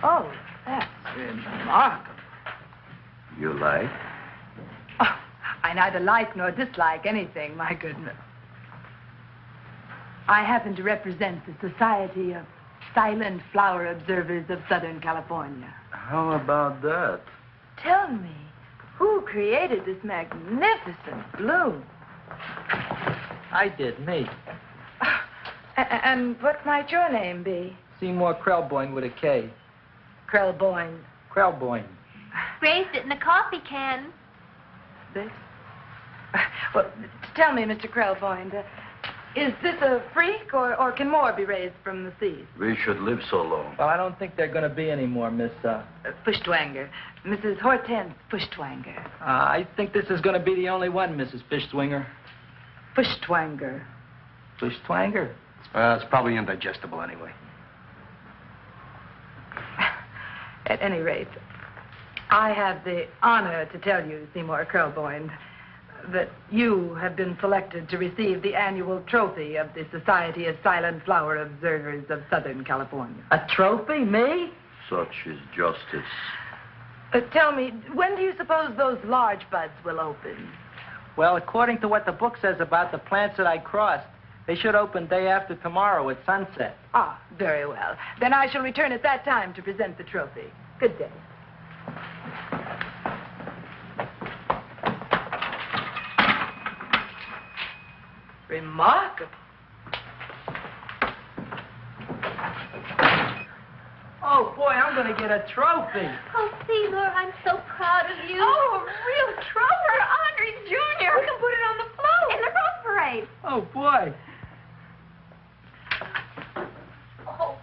Oh, that's remarkable. You like? Oh, I neither like nor dislike anything, my goodness. I happen to represent the Society of silent flower observers of Southern California. How about that? Tell me, who created this magnificent bloom? I did, me. And what might your name be? Seymour Krelboyne with a K. Krelboyne. Krelboyne. Raised it in a coffee can. This? Well, tell me, Mr. Krelboyne, is this a freak, or can more be raised from the seas? We should live so long. Well, I don't think there are going to be any more, Miss, Fuschtwanger. Mrs. Hortense Fuschtwanger. I think this is going to be the only one, Mrs. Fishswinger. Fuschtwanger. Fishswanger? It's probably indigestible anyway. At any rate, I have the honor to tell you, Seymour Krelboyne, that you have been selected to receive the annual trophy of the Society of Silent Flower Observers of Southern California. A trophy? Me? Such is justice. Tell me, when do you suppose those large buds will open? Well, according to what the book says about the plants that I crossed, they should open day after tomorrow at sunset. Ah, very well. Then I shall return at that time to present the trophy. Good day. Remarkable. Oh, boy, I'm going to get a trophy. Oh, Seymour, I'm so proud of you. Oh, a real trooper, Andre Jr. We can put it on the float. In the Rose Parade. Oh, boy. Oh,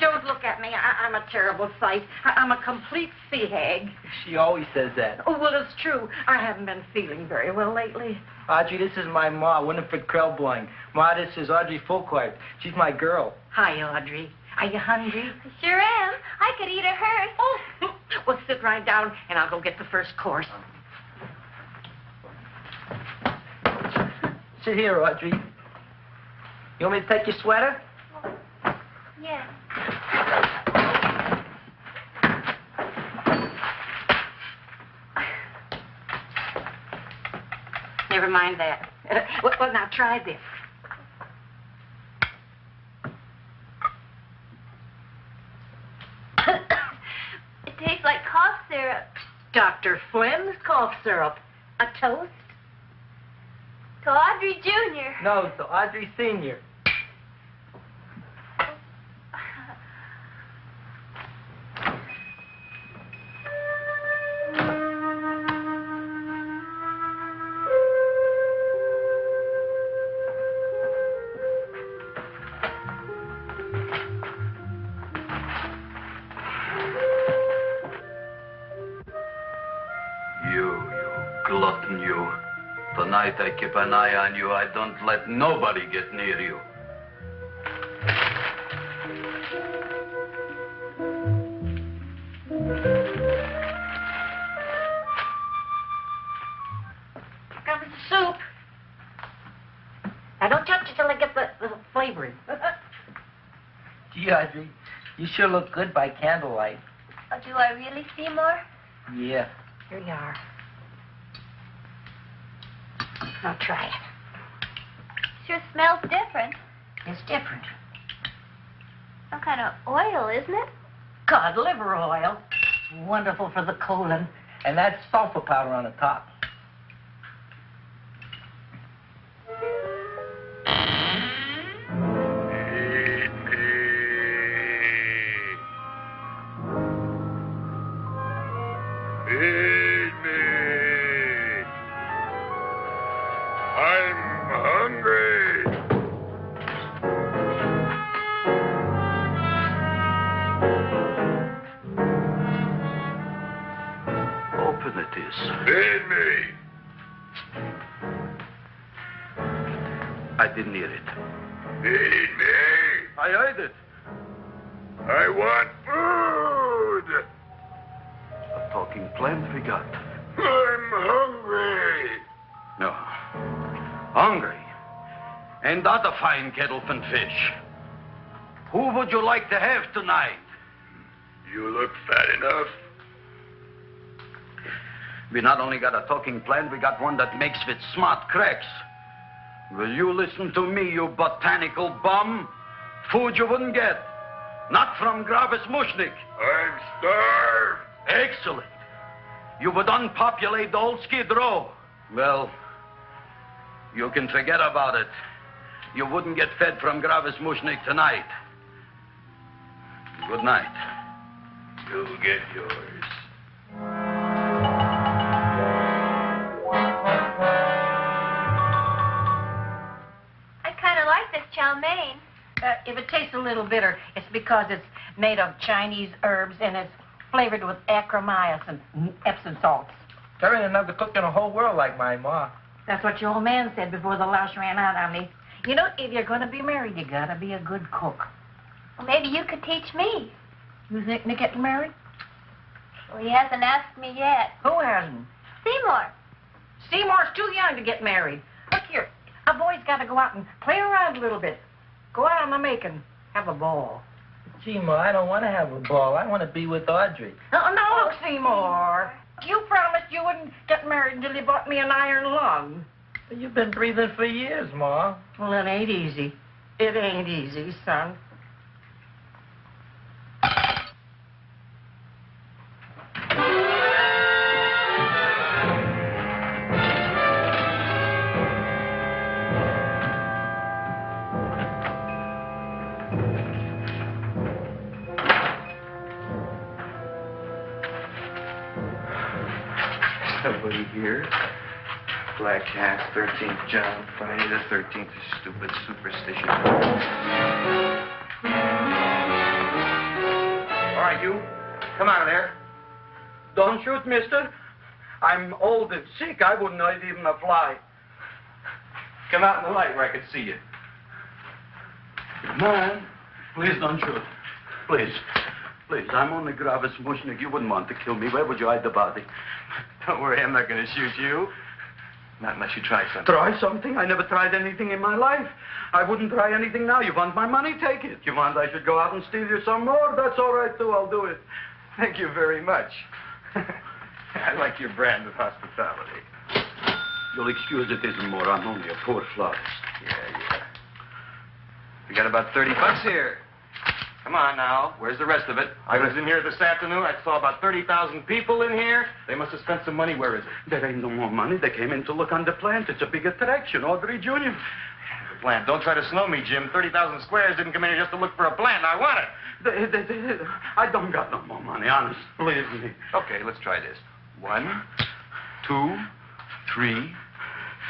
don't look at me. I'm a terrible sight. I'm a complete sea hag. She always says that. Oh, well, it's true. I haven't been feeling very well lately. Audrey, this is my ma, Winifred Krelboyne. Ma, this is Audrey Fulcourt. She's my girl. Hi, Audrey. Are you hungry? I sure am. I could eat a hearse. Oh, well, sit right down, and I'll go get the first course. Sit here, Audrey. You want me to take your sweater? Yeah. Never mind that. Well, now try this. It tastes like cough syrup. Dr. Flynn's cough syrup. A toast? To Audrey Jr. No, to Audrey Sr. Glutton, you. Tonight I keep an eye on you. I don't let nobody get near you. Got the soup. Now, don't touch it till I get the flavoring. Gee, Audrey, you sure look good by candlelight. Oh, do I really, Seymour? Yeah. Here you are. Now, try it. Sure smells different. It's different. Some kind of oil, isn't it? Cod liver oil. It's wonderful for the colon. And that's sulfur powder on the top. Feed me. I'm hungry. Open it is. Feed me. I didn't hear it. Feed me. I heard it. I want food. A talking plant we got. I'm hungry. No. Hungry. Ain't that a fine kettlefen fish? Who would you like to have tonight? You look fat enough. We not only got a talking plant, we got one that makes with smart cracks. Will you listen to me, you botanical bum? Food you wouldn't get. Not from Gravis Mushnik. I'm starved. Excellent. You would unpopulate the whole Skid Row. Well, you can forget about it. You wouldn't get fed from Gravis Mushnik tonight. Good night. You'll get yours. I kind of like this chow mein. If it tastes a little bitter, it's because it's made of Chinese herbs and it's flavored with acromycin and Epsom salts. There ain't another cook in the whole world like my ma. That's what your old man said before the louse ran out on me. You know, if you're going to be married, you got to be a good cook. Well, maybe you could teach me. You think Nick getting married? Well, he hasn't asked me yet. Who hasn't? Seymour. Seymour's too young to get married. Look here, a boy's got to go out and play around a little bit. Go out on the making. Have a ball. Gee, Ma, I don't want to have a ball. I want to be with Audrey. No, look, Seymour. You promised you wouldn't get married until you bought me an iron lung. You've been breathing for years, Ma. Well, it ain't easy. It ain't easy, son. Somebody here. Black Cat, 13th John, Friday the 13th, stupid superstition. All right, you. Come out of there. Don't shoot, mister. I'm old and sick. I wouldn't hurt even a fly. Come out in the light where I can see you. Man, please don't shoot. Please. Please, I'm only Gravis Mushnik. You wouldn't want to kill me. Where would you hide the body? Don't worry, I'm not going to shoot you. Not unless you try something. Try something? I never tried anything in my life. I wouldn't try anything now. You want my money? Take it. You want I should go out and steal you some more? That's all right, too. I'll do it. Thank you very much. I like your brand of hospitality. You'll excuse it isn't more. I'm only a poor florist. Yeah. We got about $30 here. Come on now. Where's the rest of it? I was in here this afternoon. I saw about 30,000 people in here. They must have spent some money. Where is it? There ain't no more money. They came in to look on the plant. It's a big attraction. Audrey Jr. The plant. Don't try to snow me, Jim. 30,000 squares didn't come in here just to look for a plant. I want it. I don't got no more money, honest. Believe me. Okay, let's try this. 1, 2, 3,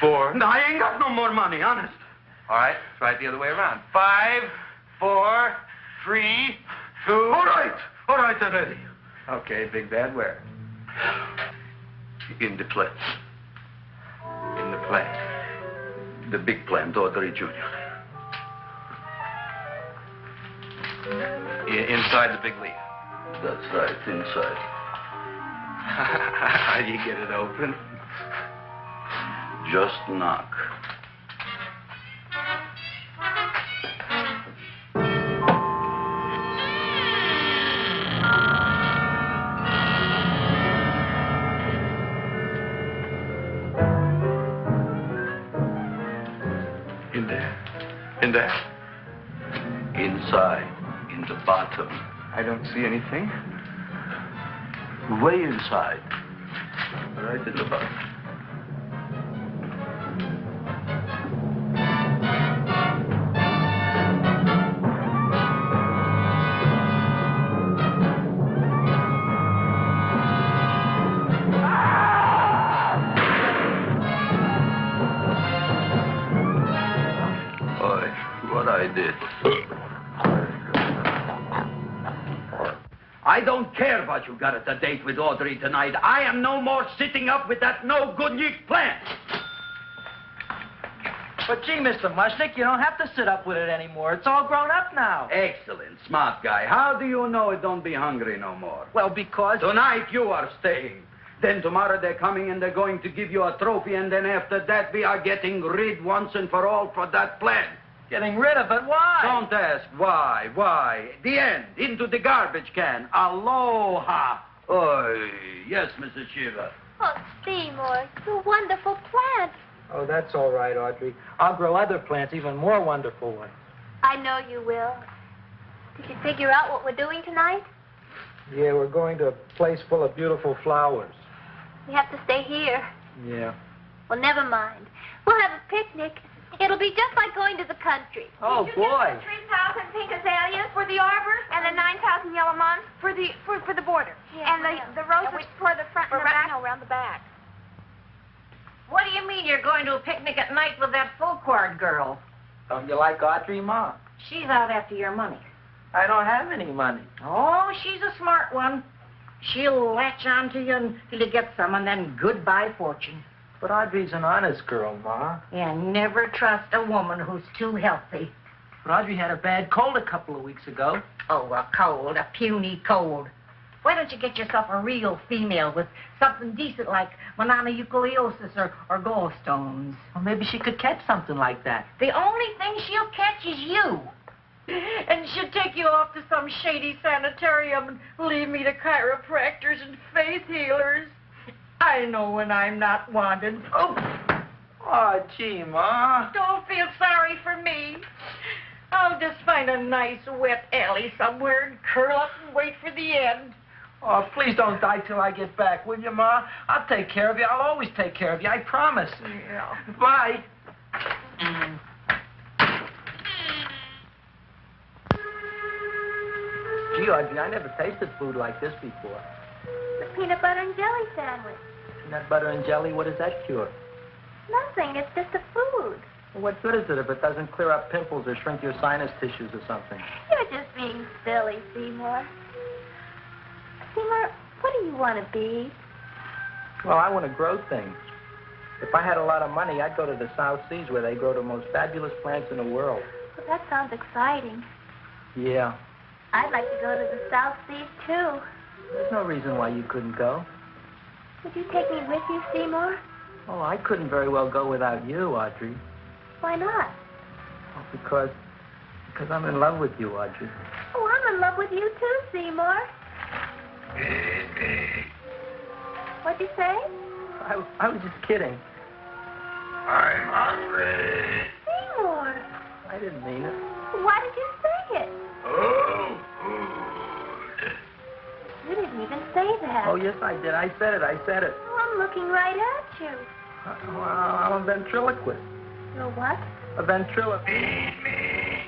4. No, I ain't got no more money, honest. All right, try it the other way around. 5, 4, 3, 2. All right already. Okay, big bad where? In the plant. In the plant. The big plant, Audrey Jr. Inside the big leaf. That's right, inside. How do you get it open? Just knock. In there? Inside, in the bottom. I don't see anything. Way inside. Right in the bottom. I did. I don't care what you got at the date with Audrey tonight. I am no more sitting up with that no-good Nick plant. But gee, Mr. Mushnik, you don't have to sit up with it anymore. It's all grown up now. Excellent, smart guy. How do you know it don't be hungry no more? Well, because... Tonight you are staying. Then tomorrow they're coming and they're going to give you a trophy, and then after that we are getting rid once and for all for that plant. Getting rid of it? Why? Don't ask why. Why? The end. Into the garbage can. Aloha. Oy. Yes, Mrs. Shiva. Oh, Seymour, it's a wonderful plant. Oh, that's all right, Audrey. I'll grow other plants, even more wonderful ones. I know you will. Did you figure out what we're doing tonight? Yeah, we're going to a place full of beautiful flowers. We have to stay here. Yeah. Well, never mind. We'll have a picnic. It'll be just like going to the country. Oh, boy. 3,000 pink azaleas for the arbor, and the 9,000 yellow mums for the border, and the roses for the front and the back. No, around the back. What do you mean you're going to a picnic at night with that full-quart girl? Don't you like Audrey, Ma? She's out after your money. I don't have any money. Oh, she's a smart one. She'll latch on to you until you get some, and then goodbye fortune. But Audrey's an honest girl, Ma. And never trust a woman who's too healthy. But Audrey had a bad cold a couple of weeks ago. Oh, a cold, a puny cold. Why don't you get yourself a real female with something decent like mononucleosis or gallstones? Well, maybe she could catch something like that. The only thing she'll catch is you. And she'll take you off to some shady sanitarium and leave me to chiropractors and faith healers. I know when I'm not wanted. Oh, gee, Ma. Don't feel sorry for me. I'll just find a nice wet alley somewhere and curl up and wait for the end. Oh, please don't die till I get back, will you, Ma? I'll take care of you. I'll always take care of you. I promise. Yeah. Bye. Gee, Audrey, I never tasted food like this before. The peanut butter and jelly sandwich. Peanut butter and jelly, what does that cure? Nothing. It's just a food. Well, what good is it if it doesn't clear up pimples or shrink your sinus tissues or something? You're just being silly, Seymour. Seymour, what do you want to be? Well, I want to grow things. If I had a lot of money, I'd go to the South Seas where they grow the most fabulous plants in the world. Well, that sounds exciting. Yeah. I'd like to go to the South Seas, too. There's no reason why you couldn't go. Would you take me with you, Seymour? Oh, I couldn't very well go without you, Audrey. Why not? Oh, because I'm in love with you, Audrey. Oh, I'm in love with you, too, Seymour. What'd you say? I was just kidding. I'm hungry. Seymour. I didn't mean it. Why did you say it? Oh, food. You didn't even say that. Oh, yes, I did. I said it. Oh, I'm looking right at you. Well, I'm a ventriloquist. You're what? A ventriloquist. Feed me.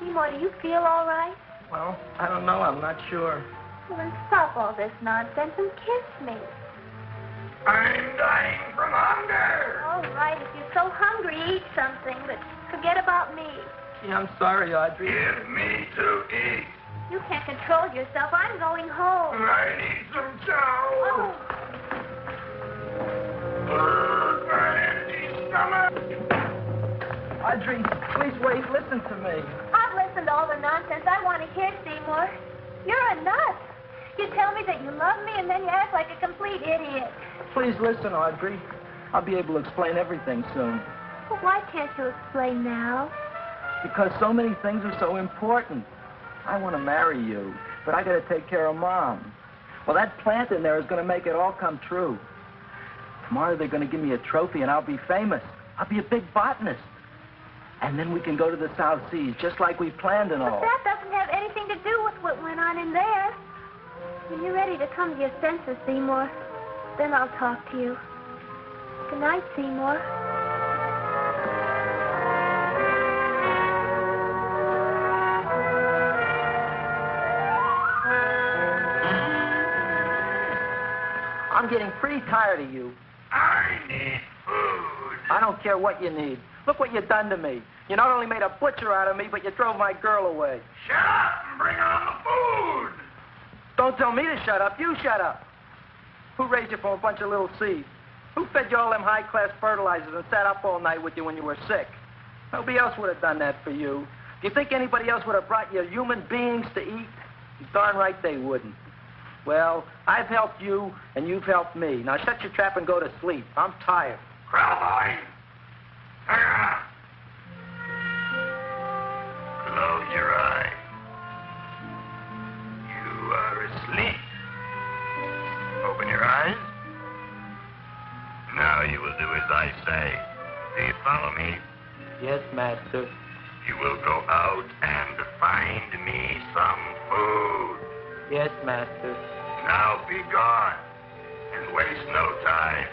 Seymour, do you feel all right? Well, I don't know. I'm not sure. Well, then stop all this nonsense and kiss me. I'm dying from hunger. All right, if you're so hungry, eat something, but forget about me. Gee, I'm sorry, Audrey. Give me to eat. You can't control yourself. I'm going home. I need some chow. Oh. My empty stomach. Audrey, please wait. Listen to me. I've listened to all the nonsense I want to hear, Seymour. You're a nut. You tell me that you love me, and then you act like a complete idiot. Please listen, Audrey. I'll be able to explain everything soon. Well, why can't you explain now? Because so many things are so important. I want to marry you, but I got to take care of Mom. Well, that plant in there is going to make it all come true. Tomorrow they're going to give me a trophy, and I'll be famous. I'll be a big botanist. And then we can go to the South Seas, just like we planned and all. But that doesn't have anything to do with what went on in there. When you're ready to come to your senses, Seymour, then I'll talk to you. Good night, Seymour. I'm getting pretty tired of you. I need food. I don't care what you need. Look what you've done to me. You not only made a butcher out of me, but you drove my girl away. Shut up and bring on the food. Don't tell me to shut up. You shut up. Who raised you from a bunch of little seeds? Who fed you all them high-class fertilizers and sat up all night with you when you were sick? Nobody else would have done that for you. Do you think anybody else would have brought you human beings to eat? You're darn right they wouldn't. Well, I've helped you, and you've helped me. Now shut your trap and go to sleep. I'm tired. Crowboy. Close your eyes. You are asleep. Open your eyes. Now you will do as I say. Do you follow me? Yes, master. You will go out and find Find me some food. Yes, master. Now be gone and waste no time.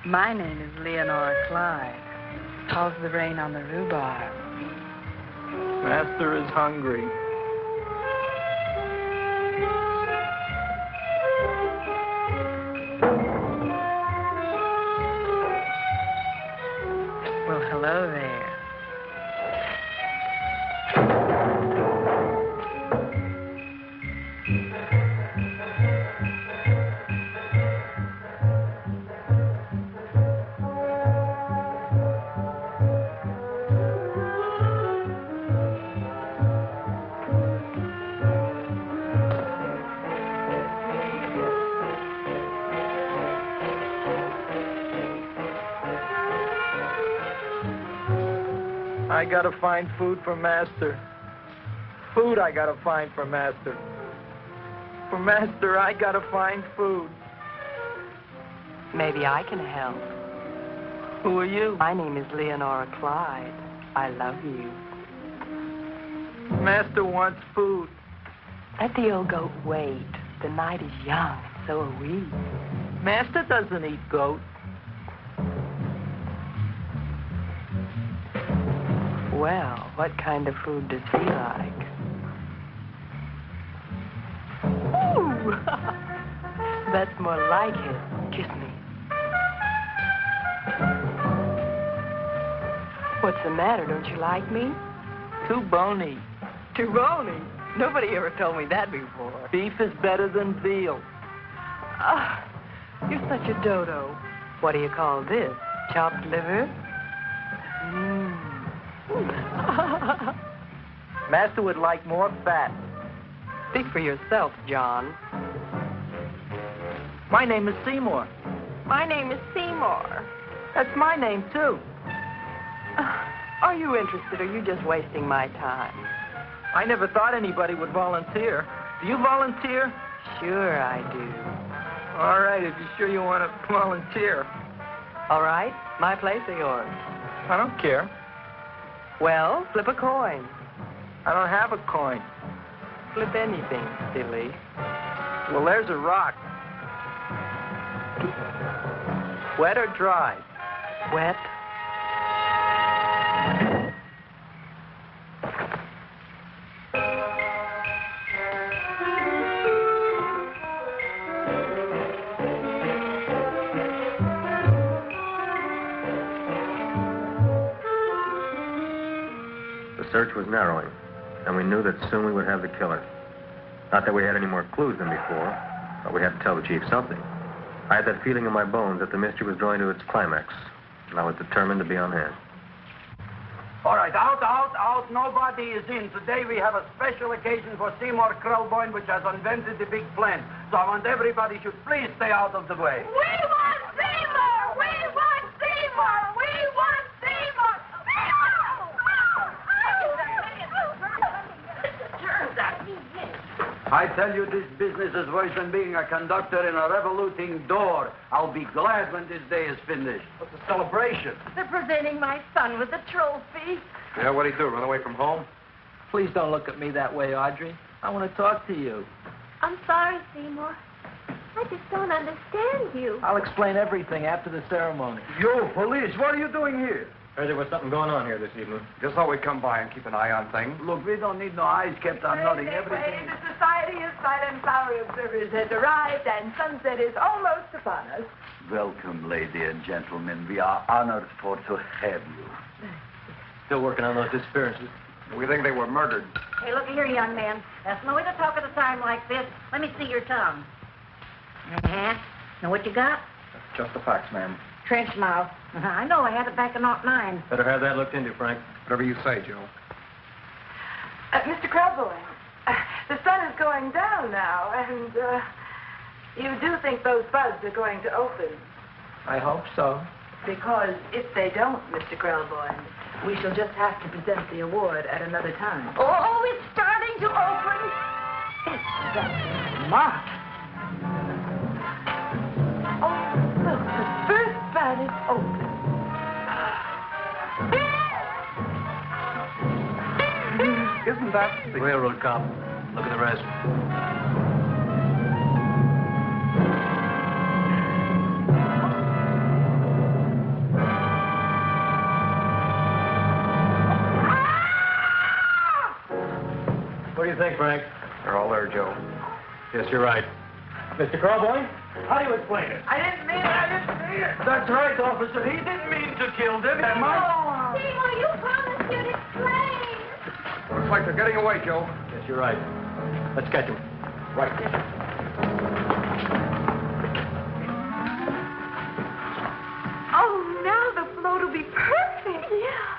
My name is Leonora Clyde. How's the rain on the rhubarb? Master is hungry. Well, hello there. I gotta find food for Master. Food I gotta find for Master. For Master, I gotta find food. Maybe I can help. Who are you? My name is Leonora Clyde. I love you. Master wants food. Let the old goat wait. The night is young, so are we. Master doesn't eat goat. Well, what kind of food does he like? Ooh! That's more like it. Kiss me. What's the matter? Don't you like me? Too bony. Too bony? Nobody ever told me that before. Beef is better than veal. Ah, you're such a dodo. What do you call this? Chopped liver? Master would like more fat. Speak for yourself, John. My name is Seymour. My name is Seymour. That's my name, too. Are you interested, or are you just wasting my time? I never thought anybody would volunteer. Do you volunteer? Sure I do. All right, if you're sure you want to volunteer. All right, my place or yours? I don't care. Well, flip a coin. I don't have a coin. Flip anything, silly. Well, there's a rock. Wet or dry? Wet. The search was narrowing, and we knew that soon we would have the killer. Not that we had any more clues than before, but we had to tell the chief something. I had that feeling in my bones that the mystery was drawing to its climax, and I was determined to be on hand. All right, out. Nobody is in. Today we have a special occasion for Seymour Krelboyne, which has invented the big plan. So I want everybody should please stay out of the way. We want Seymour! We want Seymour! We want Seymour! I tell you, this business is worse than being a conductor in a revoluting door. I'll be glad when this day is finished. What's the celebration? They're presenting my son with a trophy. Yeah, what'd he do, run away from home? Please don't look at me that way, Audrey. I want to talk to you. I'm sorry, Seymour. I just don't understand you. I'll explain everything after the ceremony. You, police, what are you doing here? Heard there was something going on here this evening. Just thought we'd come by and keep an eye on things. Look, we don't need no eyes kept on nothing. Everything. The Society of Silent Flower Observers has arrived, and sunset is almost upon us. Welcome, lady and gentlemen. We are honored for to have you. Still working on those disappearances. We think they were murdered. Hey, look here, young man. That's no way to talk at a time like this. Let me see your tongue. Know what you got? Just the facts, ma'am. Trench mouth. I know. I had it back in '09. Better have that looked into, Frank. Whatever you say, Joe. Mr. Krelboy, the sun is going down now, and you do think those buds are going to open? I hope so. Because if they don't, Mr. Krelboy, we shall just have to present the award at another time. Oh, it's starting to open. That's mark. Oh, look, the first bud is open. Isn't that the Railroad cop. Look at the rest. What do you think, Frank? They're all there, Joe. Yes, you're right. Mr. Krelboy, how do you explain it? I didn't mean it. That's right, officer. He didn't mean to kill them. Am I? Seymour, you promised you'd explain. Looks like they're getting away, Joe. Yes, you're right. Let's catch him. Right. Oh, now the float will be perfect. Yeah.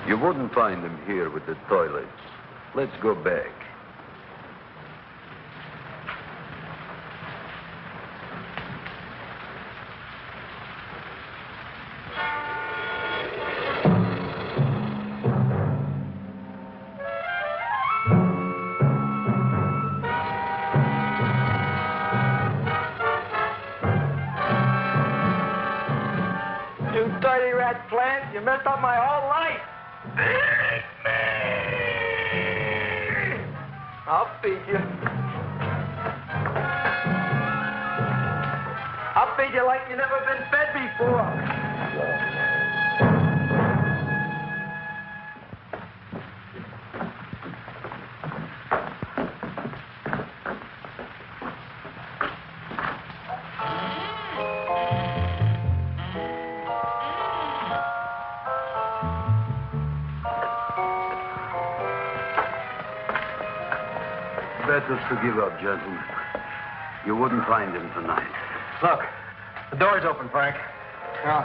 You wouldn't find them here with the toilets. Let's go back. You dirty rat plant. You messed up my whole life. I'll feed you. I'll feed you like you've never been fed before. Better to give up, gentlemen. You wouldn't find him tonight. Look, the door's open, Frank. Now,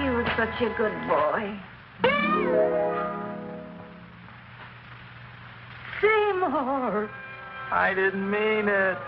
You were such a good boy. Seymour! I didn't mean it.